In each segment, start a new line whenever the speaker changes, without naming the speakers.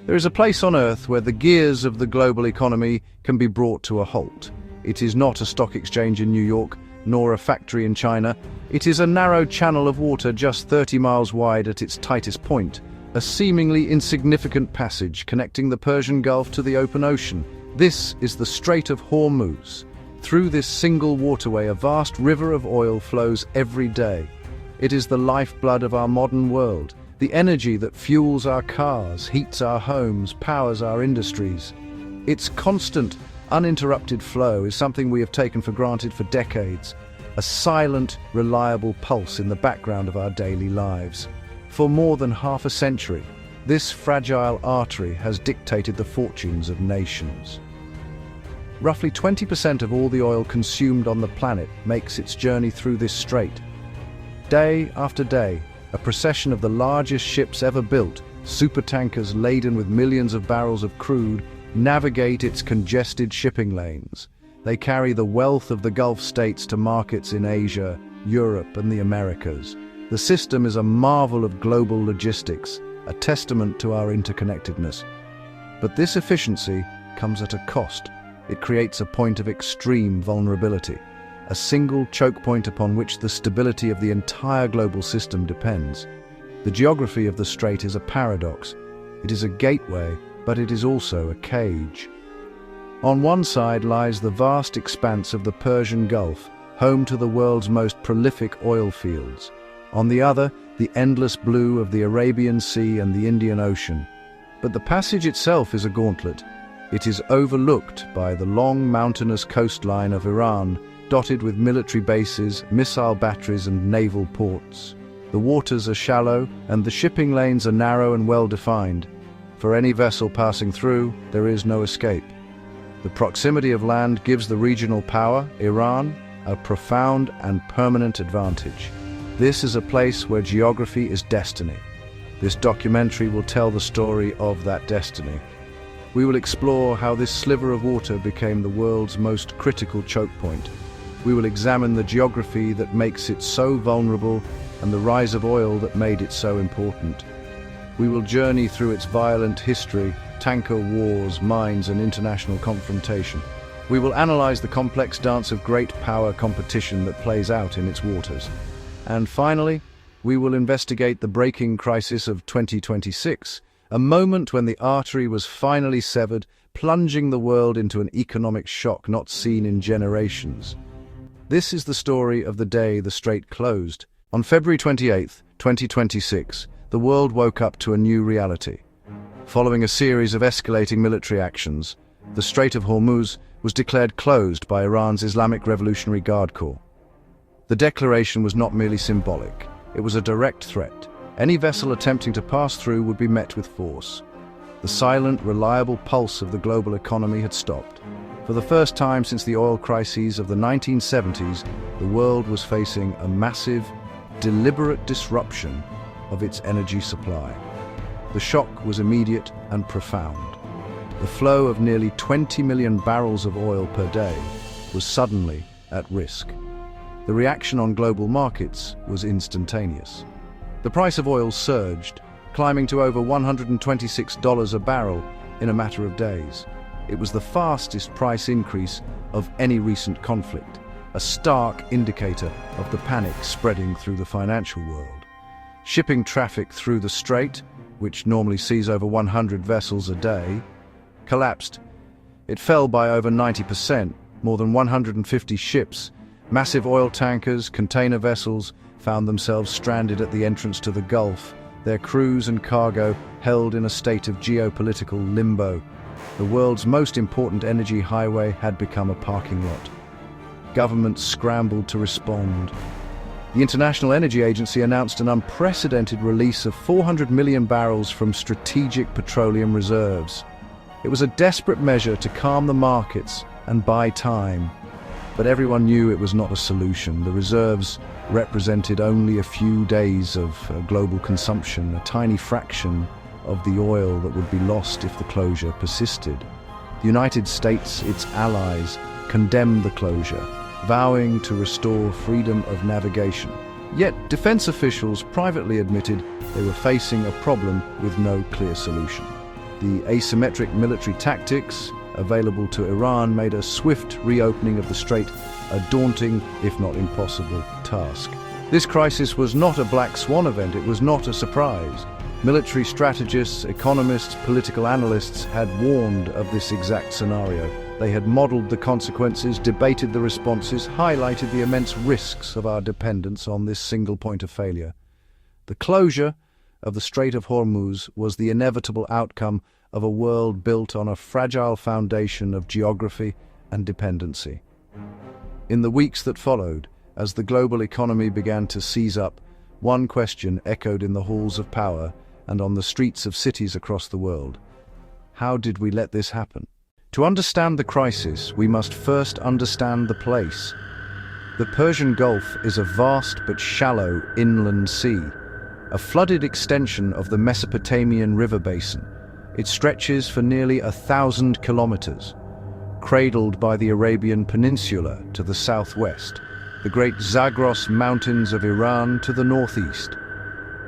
There is a place on Earth where the gears of the global economy can be brought to a halt. It is not a stock exchange in New York, nor a factory in China. It is a narrow channel of water just 30 miles wide at its tightest point, a seemingly insignificant passage connecting the Persian Gulf to the open ocean. This is the Strait of Hormuz. Through this single waterway, a vast river of oil flows every day. It is the lifeblood of our modern world, the energy that fuels our cars, heats our homes, powers our industries. Its constant, uninterrupted flow is something we have taken for granted for decades, a silent, reliable pulse in the background of our daily lives. For more than half a century, this fragile artery has dictated the fortunes of nations. Roughly 20% of all the oil consumed on the planet makes its journey through this strait. Day after day, a procession of the largest ships ever built, supertankers laden with millions of barrels of crude, navigate its congested shipping lanes. They carry the wealth of the Gulf states to markets in Asia, Europe, and the Americas. The system is a marvel of global logistics, a testament to our interconnectedness. But this efficiency comes at a cost. It creates a point of extreme vulnerability, a single choke point upon which the stability of the entire global system depends. The geography of the strait is a paradox. It is a gateway, but it is also a cage. On one side lies the vast expanse of the Persian Gulf, home to the world's most prolific oil fields. On the other, the endless blue of the Arabian Sea and the Indian Ocean. But the passage itself is a gauntlet. It is overlooked by the long mountainous coastline of Iran, dotted with military bases, missile batteries and naval ports. The waters are shallow and the shipping lanes are narrow and well-defined. For any vessel passing through, there is no escape. The proximity of land gives the regional power, Iran, a profound and permanent advantage. This is a place where geography is destiny. This documentary will tell the story of that destiny. We will explore how this sliver of water became the world's most critical choke point. We will examine the geography that makes it so vulnerable and the rise of oil that made it so important. We will journey through its violent history, tanker wars, mines, and international confrontation. We will analyze the complex dance of great power competition that plays out in its waters. And finally, we will investigate the breaking crisis of 2026, a moment when the artery was finally severed, plunging the world into an economic shock not seen in generations. This is the story of the day the strait closed. On February 28, 2026, the world woke up to a new reality. Following a series of escalating military actions, the Strait of Hormuz was declared closed by Iran's Islamic Revolutionary Guard Corps. The declaration was not merely symbolic, it was a direct threat. Any vessel attempting to pass through would be met with force. The silent, reliable pulse of the global economy had stopped. For the first time since the oil crises of the 1970s, the world was facing a massive, deliberate disruption of its energy supply. The shock was immediate and profound. The flow of nearly 20 million barrels of oil per day was suddenly at risk. The reaction on global markets was instantaneous. The price of oil surged, climbing to over $126 a barrel in a matter of days. It was the fastest price increase of any recent conflict, a stark indicator of the panic spreading through the financial world. Shipping traffic through the strait, which normally sees over 100 vessels a day, collapsed. It fell by over 90%, more than 150 ships, massive oil tankers, container vessels, found themselves stranded at the entrance to the Gulf, their crews and cargo held in a state of geopolitical limbo. The world's most important energy highway had become a parking lot. Governments scrambled to respond. The International Energy Agency announced an unprecedented release of 400 million barrels from strategic petroleum reserves. It was a desperate measure to calm the markets and buy time. But everyone knew it was not a solution. The reserves represented only a few days of global consumption, a tiny fraction of the oil that would be lost if the closure persisted. The United States, its allies, condemned the closure, vowing to restore freedom of navigation. Yet defense officials privately admitted they were facing a problem with no clear solution. The asymmetric military tactics available to Iran made a swift reopening of the strait a daunting, if not impossible, task. This crisis was not a black swan event, it was not a surprise. Military strategists, economists, political analysts had warned of this exact scenario. They had modeled the consequences, debated the responses, highlighted the immense risks of our dependence on this single point of failure. The closure of the Strait of Hormuz was the inevitable outcome of a world built on a fragile foundation of geography and dependency. In the weeks that followed, as the global economy began to seize up, one question echoed in the halls of power and on the streets of cities across the world. How did we let this happen? To understand the crisis, we must first understand the place. The Persian Gulf is a vast but shallow inland sea, a flooded extension of the Mesopotamian river basin. It stretches for nearly 1,000 kilometers, cradled by the Arabian Peninsula to the southwest, the great Zagros Mountains of Iran to the northeast.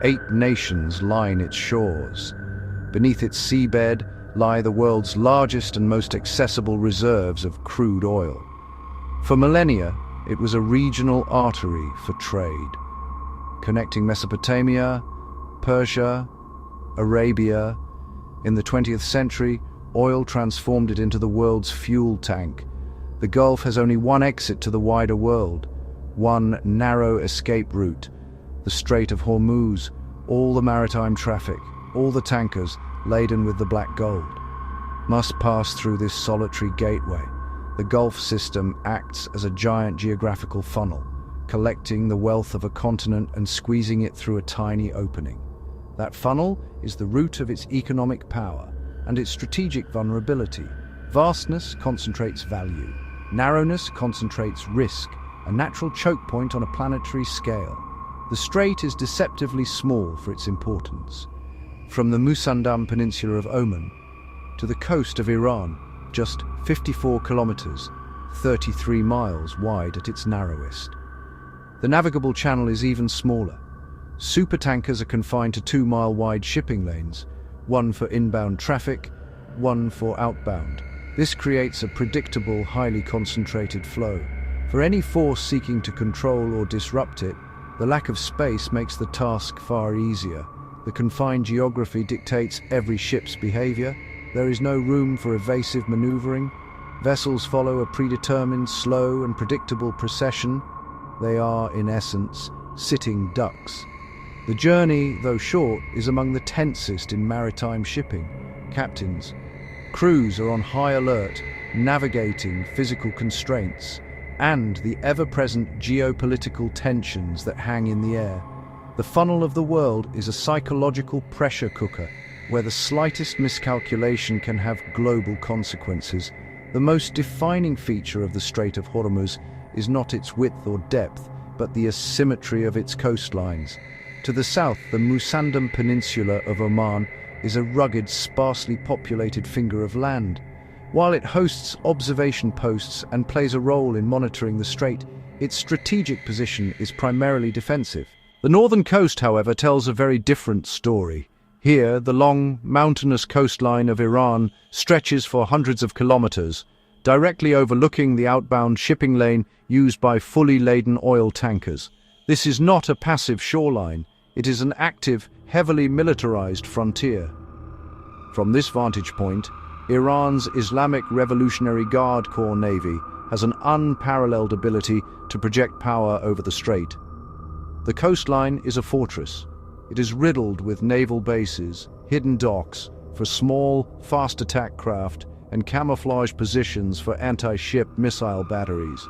8 nations line its shores. Beneath its seabed lie the world's largest and most accessible reserves of crude oil. For millennia, it was a regional artery for trade, connecting Mesopotamia, Persia, Arabia. In the 20th century, oil transformed it into the world's fuel tank. The Gulf has only one exit to the wider world, one narrow escape route, the Strait of Hormuz. All the maritime traffic, all the tankers laden with the black gold, must pass through this solitary gateway. The Gulf system acts as a giant geographical funnel, collecting the wealth of a continent and squeezing it through a tiny opening. That funnel is the root of its economic power and its strategic vulnerability. Vastness concentrates value. Narrowness concentrates risk, a natural choke point on a planetary scale. The strait is deceptively small for its importance. From the Musandam Peninsula of Oman to the coast of Iran, just 54 kilometers, 33 miles wide at its narrowest. The navigable channel is even smaller. Supertankers are confined to 2-mile-wide shipping lanes, one for inbound traffic, one for outbound. This creates a predictable, highly concentrated flow. For any force seeking to control or disrupt it, the lack of space makes the task far easier. The confined geography dictates every ship's behavior. There is no room for evasive maneuvering. Vessels follow a predetermined, slow and predictable procession. They are, in essence, sitting ducks. The journey, though short, is among the tensest in maritime shipping. Captains, crews are on high alert, navigating physical constraints and the ever-present geopolitical tensions that hang in the air. The funnel of the world is a psychological pressure cooker, where the slightest miscalculation can have global consequences. The most defining feature of the Strait of Hormuz is not its width or depth, but the asymmetry of its coastlines. To the south, the Musandam Peninsula of Oman is a rugged, sparsely populated finger of land. While it hosts observation posts and plays a role in monitoring the strait, its strategic position is primarily defensive. The northern coast, however, tells a very different story. Here, the long, mountainous coastline of Iran stretches for hundreds of kilometers, directly overlooking the outbound shipping lane used by fully laden oil tankers. This is not a passive shoreline. It is an active, heavily militarized frontier. From this vantage point, Iran's Islamic Revolutionary Guard Corps Navy has an unparalleled ability to project power over the strait. The coastline is a fortress. It is riddled with naval bases, hidden docks for small, fast-attack craft, and camouflage positions for anti-ship missile batteries.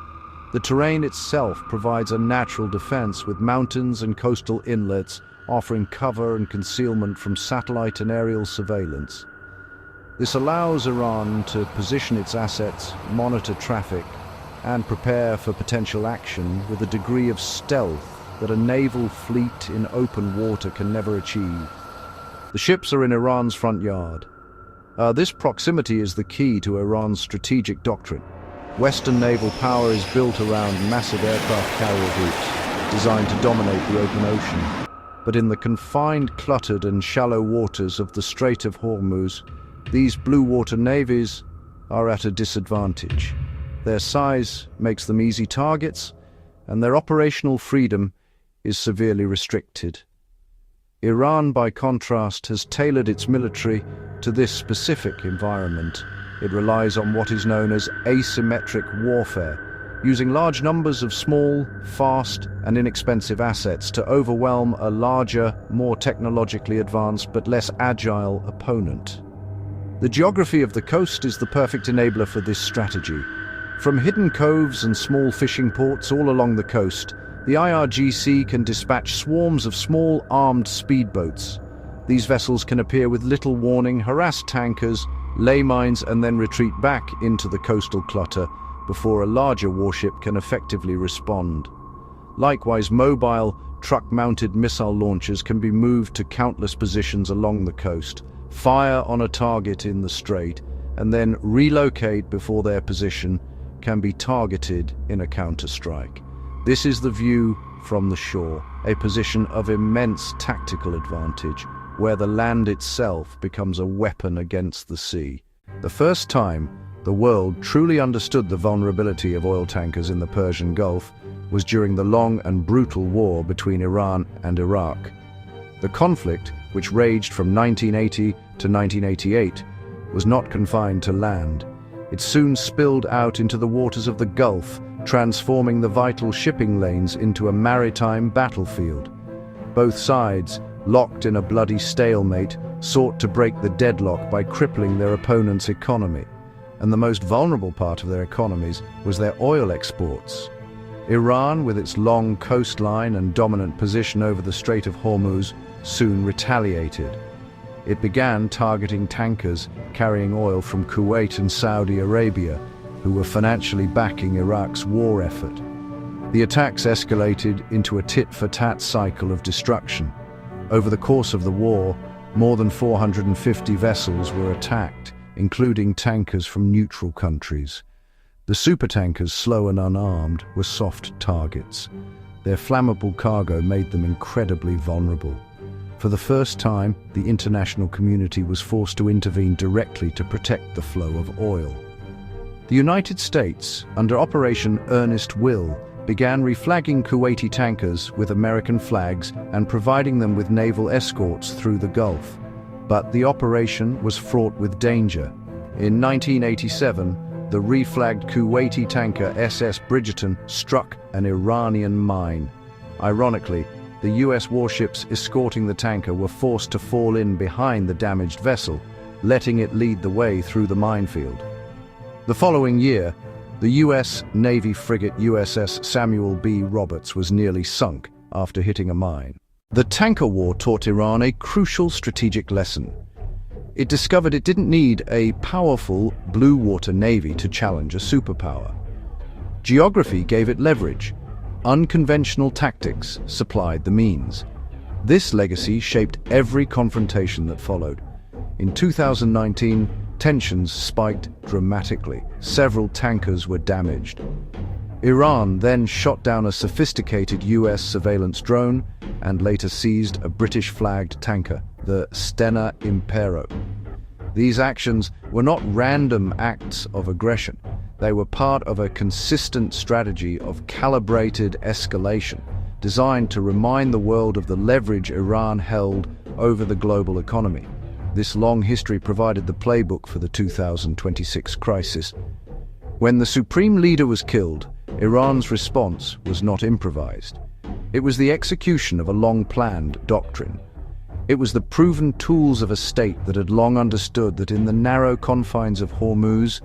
The terrain itself provides a natural defense with mountains and coastal inlets offering cover and concealment from satellite and aerial surveillance. This allows Iran to position its assets, monitor traffic, and prepare for potential action with a degree of stealth that a naval fleet in open water can never achieve. The ships are in Iran's front yard. This proximity is the key to Iran's strategic doctrine. Western naval power is built around massive aircraft carrier groups designed to dominate the open ocean. But in the confined, cluttered and shallow waters of the Strait of Hormuz, These blue water navies are at a disadvantage. Their size makes them easy targets, and their operational freedom is severely restricted. Iran, by contrast, has tailored its military to this specific environment. It relies on what is known as asymmetric warfare, using large numbers of small, fast, and inexpensive assets to overwhelm a larger, more technologically advanced but less agile opponent. The geography of the coast is the perfect enabler for this strategy. From hidden coves and small fishing ports all along the coast, the IRGC can dispatch swarms of small armed speedboats. These vessels can appear with little warning, harass tankers, lay mines, and then retreat back into the coastal clutter before a larger warship can effectively respond. Likewise, mobile, truck-mounted missile launchers can be moved to countless positions along the coast, fire on a target in the strait, and then relocate before their position can be targeted in a counterstrike. This is the view from the shore, a position of immense tactical advantage, where the land itself becomes a weapon against the sea. The first time the world truly understood the vulnerability of oil tankers in the Persian Gulf was during the long and brutal war between Iran and Iraq. The conflict, which raged from 1980 to 1988, was not confined to land. It soon spilled out into the waters of the Gulf, transforming the vital shipping lanes into a maritime battlefield. Both sides, locked in a bloody stalemate, sought to break the deadlock by crippling their opponent's economy. And the most vulnerable part of their economies was their oil exports. Iran, with its long coastline and dominant position over the Strait of Hormuz, soon retaliated. It began targeting tankers carrying oil from Kuwait and Saudi Arabia, who were financially backing Iraq's war effort. The attacks escalated into a tit-for-tat cycle of destruction. Over the course of the war, more than 450 vessels were attacked, including tankers from neutral countries. The supertankers, slow and unarmed, were soft targets. Their flammable cargo made them incredibly vulnerable. For the first time, the international community was forced to intervene directly to protect the flow of oil. The United States, under Operation Earnest Will, began reflagging Kuwaiti tankers with American flags and providing them with naval escorts through the Gulf. But the operation was fraught with danger. In 1987, the reflagged Kuwaiti tanker SS Bridgerton struck an Iranian mine. Ironically, the US warships escorting the tanker were forced to fall in behind the damaged vessel, letting it lead the way through the minefield. The following year, the US Navy frigate USS Samuel B. Roberts was nearly sunk after hitting a mine. The tanker war taught Iran a crucial strategic lesson. It discovered it didn't need a powerful blue water navy to challenge a superpower. Geography gave it leverage. Unconventional tactics supplied the means. This legacy shaped every confrontation that followed. In 2019, tensions spiked dramatically. Several tankers were damaged. Iran then shot down a sophisticated US surveillance drone and later seized a British-flagged tanker, the Stena Impero. These actions were not random acts of aggression. They were part of a consistent strategy of calibrated escalation, designed to remind the world of the leverage Iran held over the global economy. This long history provided the playbook for the 2026 crisis. When the supreme leader was killed, Iran's response was not improvised. It was the execution of a long-planned doctrine. It was the proven tools of a state that had long understood that in the narrow confines of Hormuz,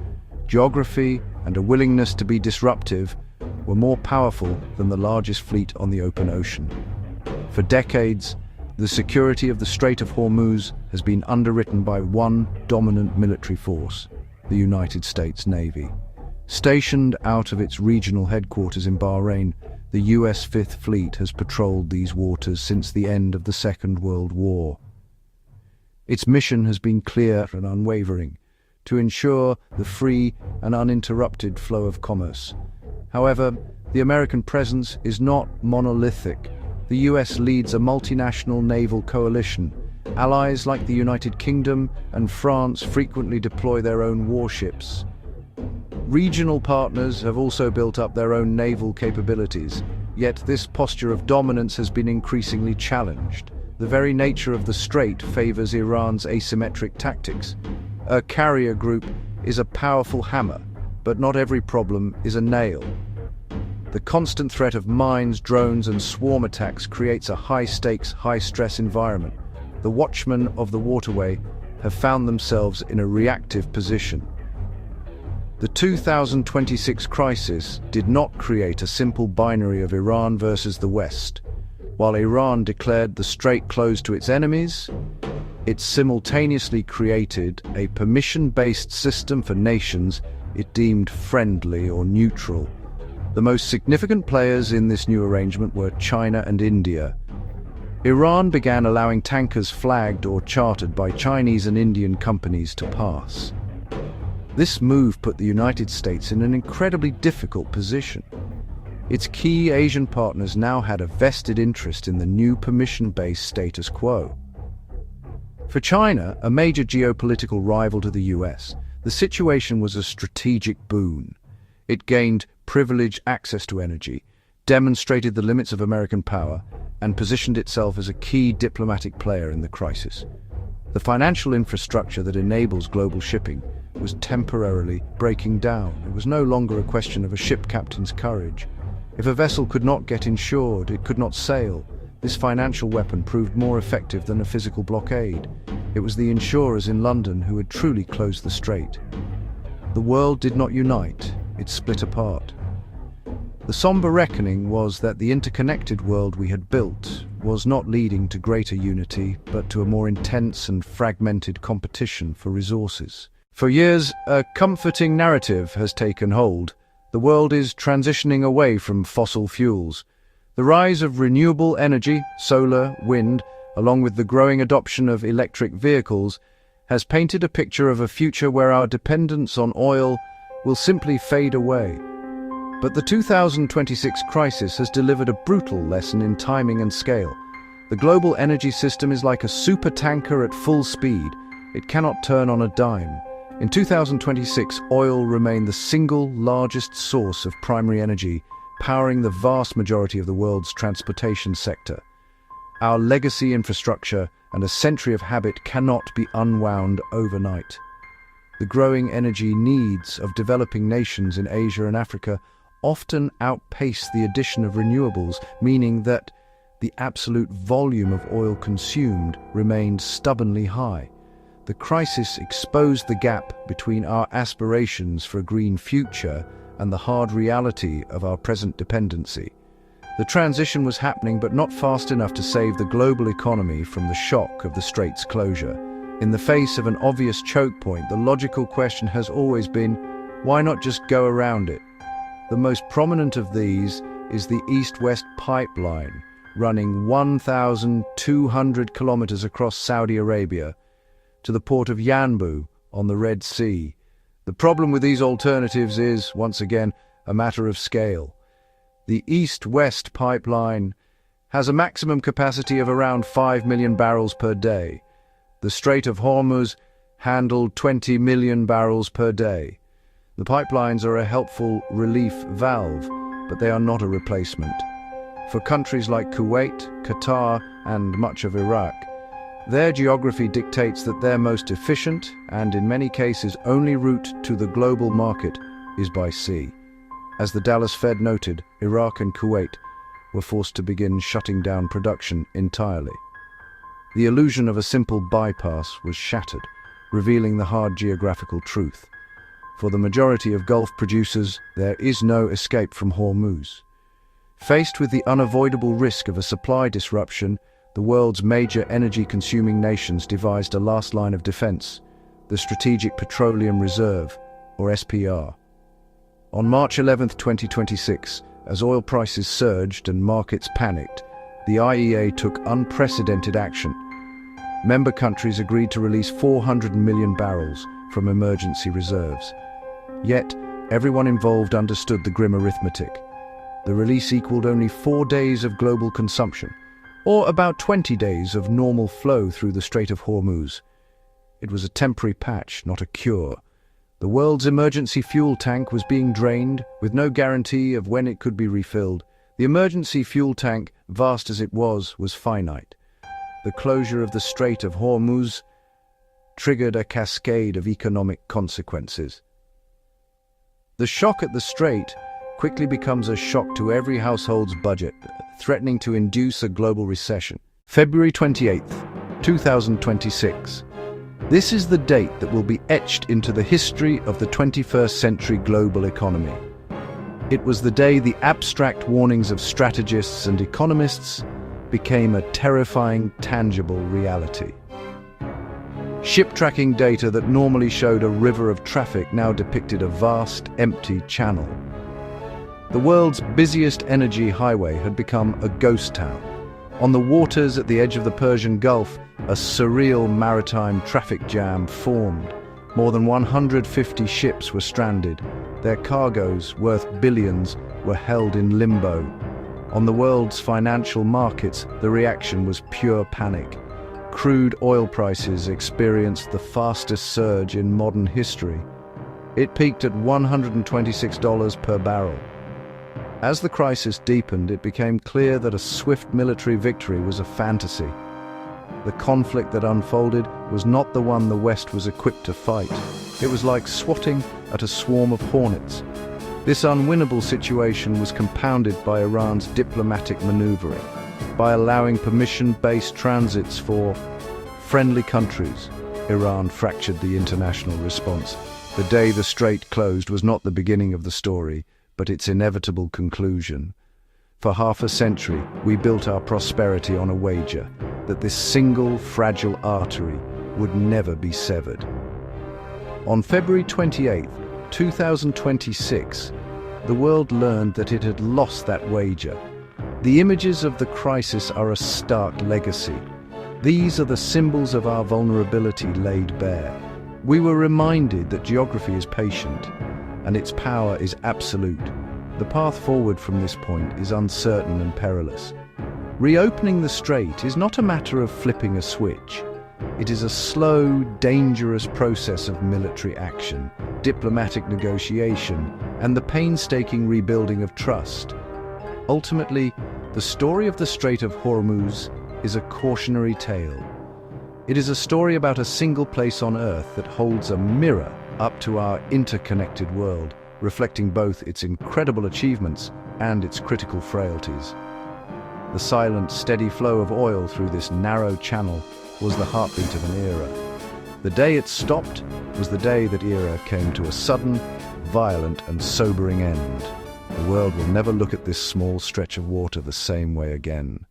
geography and a willingness to be disruptive were more powerful than the largest fleet on the open ocean. For decades, the security of the Strait of Hormuz has been underwritten by one dominant military force, the United States Navy. Stationed out of its regional headquarters in Bahrain, the US Fifth Fleet has patrolled these waters since the end of the Second World War. Its mission has been clear and unwavering: to ensure the free and uninterrupted flow of commerce. However, the American presence is not monolithic. The US leads a multinational naval coalition, Allies like the United Kingdom and France frequently deploy their own warships. Regional partners have also built up their own naval capabilities, yet this posture of dominance has been increasingly challenged. The very nature of the strait favors Iran's asymmetric tactics. A carrier group is a powerful hammer, but not every problem is a nail. The constant threat of mines, drones, and swarm attacks creates a high-stakes, high-stress environment. The watchmen of the waterway have found themselves in a reactive position. The 2026 crisis did not create a simple binary of Iran versus the West. While Iran declared the strait closed to its enemies, it simultaneously created a permission-based system for nations it deemed friendly or neutral. The most significant players in this new arrangement were China and India. Iran began allowing tankers flagged or chartered by Chinese and Indian companies to pass. This move put the United States in an incredibly difficult position. Its key Asian partners now had a vested interest in the new permission-based status quo. For China, a major geopolitical rival to the US, the situation was a strategic boon. It gained privileged access to energy, demonstrated the limits of American power, and positioned itself as a key diplomatic player in the crisis. The financial infrastructure that enables global shipping was temporarily breaking down. It was no longer a question of a ship captain's courage. If a vessel could not get insured, it could not sail. This financial weapon proved more effective than a physical blockade. It was the insurers in London who had truly closed the strait. The world did not unite, it split apart. The somber reckoning was that the interconnected world we had built was not leading to greater unity, but to a more intense and fragmented competition for resources. For years, a comforting narrative has taken hold. The world is transitioning away from fossil fuels. The rise of renewable energy, solar, wind, along with the growing adoption of electric vehicles, has painted a picture of a future where our dependence on oil will simply fade away. But the 2026 crisis has delivered a brutal lesson in timing and scale. The global energy system is like a supertanker at full speed. It cannot turn on a dime. In 2026, oil remained the single largest source of primary energy, powering the vast majority of the world's transportation sector. Our legacy infrastructure and a century of habit cannot be unwound overnight. The growing energy needs of developing nations in Asia and Africa often outpace the addition of renewables, meaning that the absolute volume of oil consumed remained stubbornly high. The crisis exposed the gap between our aspirations for a green future and the hard reality of our present dependency. The transition was happening, but not fast enough to save the global economy from the shock of the strait's closure. In the face of an obvious choke point, the logical question has always been, why not just go around it? The most prominent of these is the East-West pipeline, running 1,200 kilometers across Saudi Arabia to the port of Yanbu on the Red Sea. The problem with these alternatives is, once again, a matter of scale. The East-West pipeline has a maximum capacity of around 5 million barrels per day. The Strait of Hormuz handled 20 million barrels per day. The pipelines are a helpful relief valve, but they are not a replacement. For countries like Kuwait, Qatar, and much of Iraq, their geography dictates that their most efficient, and in many cases only route to the global market, is by sea. As the Dallas Fed noted, Iraq and Kuwait were forced to begin shutting down production entirely. The illusion of a simple bypass was shattered, revealing the hard geographical truth. For the majority of Gulf producers, there is no escape from Hormuz. Faced with the unavoidable risk of a supply disruption, the world's major energy-consuming nations devised a last line of defense, the Strategic Petroleum Reserve, or SPR. On March 11, 2026, as oil prices surged and markets panicked, the IEA took unprecedented action. Member countries agreed to release 400 million barrels from emergency reserves. Yet, everyone involved understood the grim arithmetic. The release equaled only 4 days of global consumption. or about 20 days of normal flow through the Strait of Hormuz. It was a temporary patch, not a cure. The world's emergency fuel tank was being drained, with no guarantee of when it could be refilled. The emergency fuel tank, vast as it was finite. The closure of the Strait of Hormuz triggered a cascade of economic consequences. The shock at the strait quickly becomes a shock to every household's budget, threatening to induce a global recession. February 28th, 2026. This is the date that will be etched into the history of the 21st century global economy. It was the day the abstract warnings of strategists and economists became a terrifying, tangible reality. Ship tracking data that normally showed a river of traffic now depicted a vast, empty channel. The world's busiest energy highway had become a ghost town. On the waters at the edge of the Persian Gulf, a surreal maritime traffic jam formed. More than 150 ships were stranded. Their cargoes, worth billions, were held in limbo. On the world's financial markets, the reaction was pure panic. Crude oil prices experienced the fastest surge in modern history. It peaked at $126 per barrel. As the crisis deepened, it became clear that a swift military victory was a fantasy. The conflict that unfolded was not the one the West was equipped to fight. It was like swatting at a swarm of hornets. This unwinnable situation was compounded by Iran's diplomatic maneuvering, by allowing permission-based transits for friendly countries. Iran fractured the international response. The day the strait closed was not the beginning of the story, but its inevitable conclusion. For half a century, we built our prosperity on a wager that this single, fragile artery would never be severed. On February 28, 2026, the world learned that it had lost that wager. The images of the crisis are a stark legacy. These are the symbols of our vulnerability laid bare. We were reminded that geography is patient, and its power is absolute. The path forward from this point is uncertain and perilous. Reopening the strait is not a matter of flipping a switch. It is a slow, dangerous process of military action, diplomatic negotiation, and the painstaking rebuilding of trust. Ultimately, the story of the Strait of Hormuz is a cautionary tale. It is a story about a single place on Earth that holds a mirror up to our interconnected world, reflecting both its incredible achievements and its critical frailties. The silent, steady flow of oil through this narrow channel was the heartbeat of an era. The day it stopped was the day that era came to a sudden, violent, and sobering end. The world will never look at this small stretch of water the same way again.